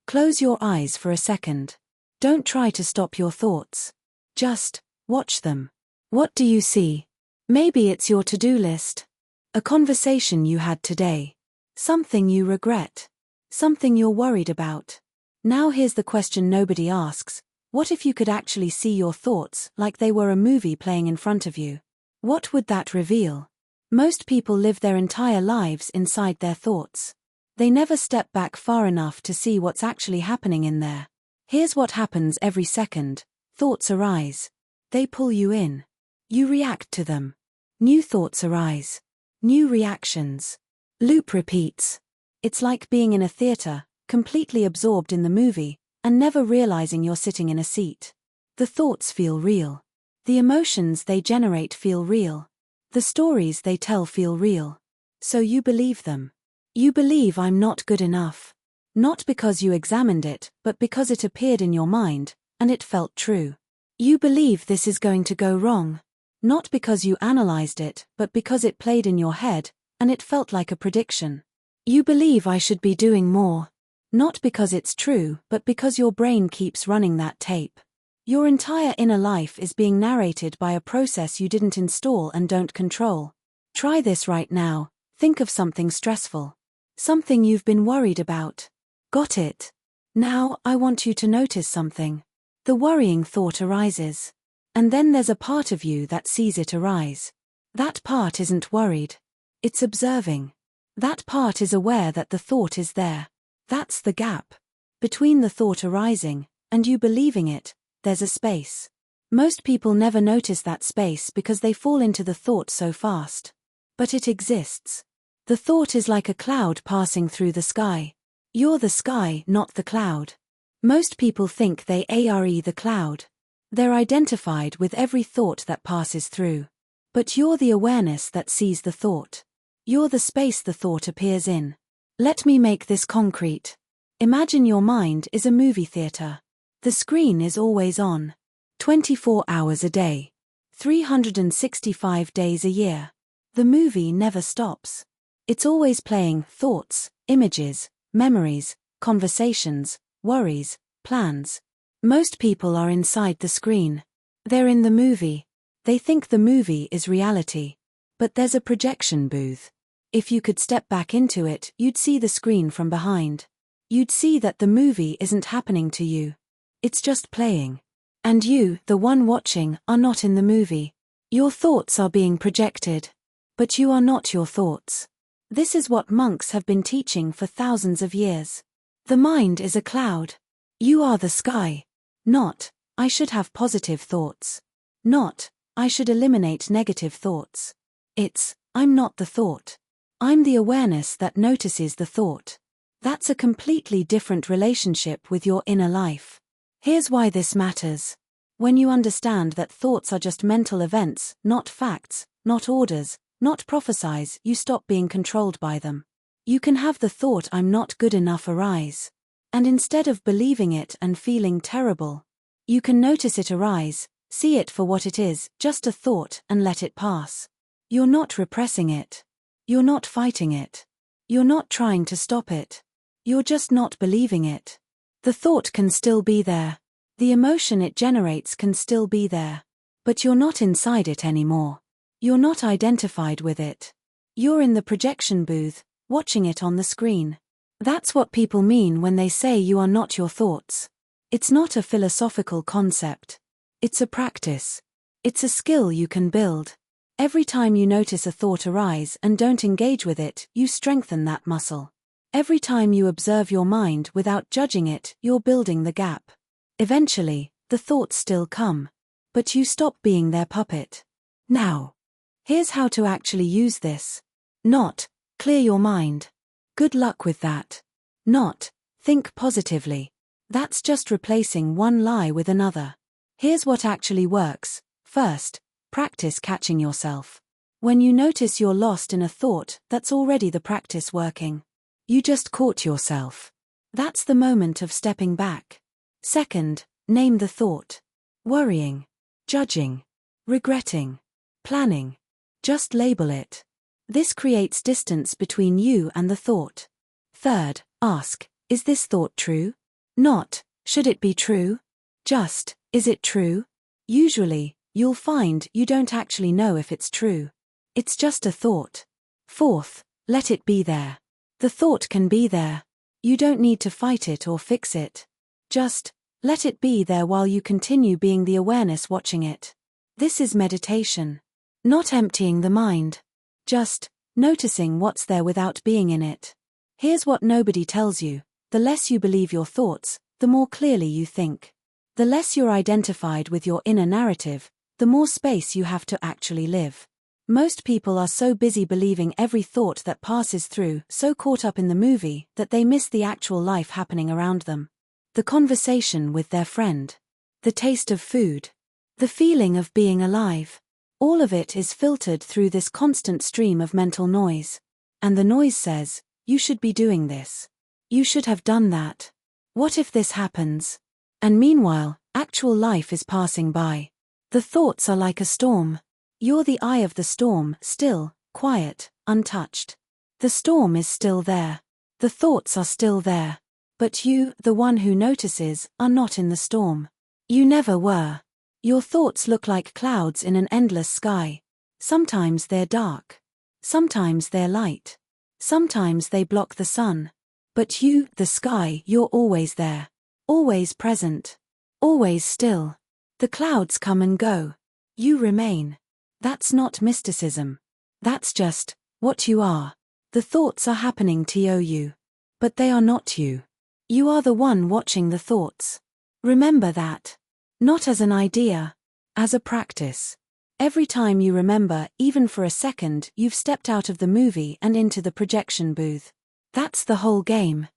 Close your eyes for a second. Don't try to stop your thoughts. Just watch them. What do you see? Maybe it's your to-do list. A conversation you had today. Something you regret. Something you're worried about. Now here's the question nobody asks. What if you could actually see your thoughts like they were a movie playing in front of you? What would that reveal? Most people live their entire lives inside their thoughts. They never step back far enough to see what's actually happening in there. Here's what happens every second. Thoughts arise. They pull you in. You react to them. New thoughts arise. New reactions. Loop repeats. It's like being in a theater, completely absorbed in the movie, and never realizing you're sitting in a seat. The thoughts feel real. The emotions they generate feel real. The stories they tell feel real. So you believe them. You believe I'm not good enough. Not because you examined it, but because it appeared in your mind, and it felt true. You believe this is going to go wrong. Not because you analyzed it, but because it played in your head, and it felt like a prediction. You believe I should be doing more. Not because it's true, but because your brain keeps running that tape. Your entire inner life is being narrated by a process you didn't install and don't control. Try this right now. Think of something stressful. Something you've been worried about. Got it? Now, I want you to notice something. The worrying thought arises. And then there's a part of you that sees it arise. That part isn't worried. It's observing. That part is aware that the thought is there. That's the gap. Between the thought arising and you believing it, there's a space. Most people never notice that space because they fall into the thought so fast. But it exists. The thought is like a cloud passing through the sky. You're the sky, not the cloud. Most people think they are the cloud. They're identified with every thought that passes through. But you're the awareness that sees the thought. You're the space the thought appears in. Let me make this concrete. Imagine your mind is a movie theater. The screen is always on. 24 hours a day. 365 days a year. The movie never stops. It's always playing thoughts, images, memories, conversations, worries, plans. Most people are inside the screen. They're in the movie. They think the movie is reality. But there's a projection booth. If you could step back into it, you'd see the screen from behind. You'd see that the movie isn't happening to you. It's just playing. And you, the one watching, are not in the movie. Your thoughts are being projected. But you are not your thoughts. This is what monks have been teaching for thousands of years. The mind is a cloud. You are the sky. Not, I should have positive thoughts. Not, I should eliminate negative thoughts. It's, I'm not the thought. I'm the awareness that notices the thought. That's a completely different relationship with your inner life. Here's why this matters. When you understand that thoughts are just mental events, not facts, not orders, not prophecies, you stop being controlled by them. You can have the thought I'm not good enough arise. And instead of believing it and feeling terrible, you can notice it arise, see it for what it is, just a thought, and let it pass. You're not repressing it. You're not fighting it. You're not trying to stop it. You're just not believing it. The thought can still be there. The emotion it generates can still be there. But you're not inside it anymore. You're not identified with it. You're in the projection booth, watching it on the screen. That's what people mean when they say you are not your thoughts. It's not a philosophical concept. It's a practice. It's a skill you can build. Every time you notice a thought arise and don't engage with it, you strengthen that muscle. Every time you observe your mind without judging it, you're building the gap. Eventually, the thoughts still come. But you stop being their puppet. Now, here's how to actually use this. Not, clear your mind. Good luck with that. Not, think positively. That's just replacing one lie with another. Here's what actually works. First, practice catching yourself. When you notice you're lost in a thought, that's already the practice working. You just caught yourself. That's the moment of stepping back. Second, name the thought. Worrying, judging, regretting, planning. Just label it. This creates distance between you and the thought. Third, ask, is this thought true? Not, should it be true? Just, is it true? Usually, you'll find you don't actually know if it's true. It's just a thought. Fourth, let it be there. The thought can be there. You don't need to fight it or fix it. Just, let it be there while you continue being the awareness watching it. This is meditation. Not emptying the mind. Just, noticing what's there without being in it. Here's what nobody tells you. The less you believe your thoughts, the more clearly you think. The less you're identified with your inner narrative, the more space you have to actually live. Most people are so busy believing every thought that passes through, so caught up in the movie, that they miss the actual life happening around them. The conversation with their friend. The taste of food. The feeling of being alive. All of it is filtered through this constant stream of mental noise. And the noise says, you should be doing this. You should have done that. What if this happens? And meanwhile, actual life is passing by. The thoughts are like a storm. You're the eye of the storm, still, quiet, untouched. The storm is still there. The thoughts are still there. But you, the one who notices, are not in the storm. You never were. Your thoughts look like clouds in an endless sky. Sometimes they're dark. Sometimes they're light. Sometimes they block the sun. But you, the sky, you're always there. Always present. Always still. The clouds come and go. You remain. That's not mysticism. That's just what you are. The thoughts are happening to you. But they are not you. You are the one watching the thoughts. Remember that. Not as an idea. As a practice. Every time you remember, even for a second, you've stepped out of the movie and into the projection booth. That's the whole game.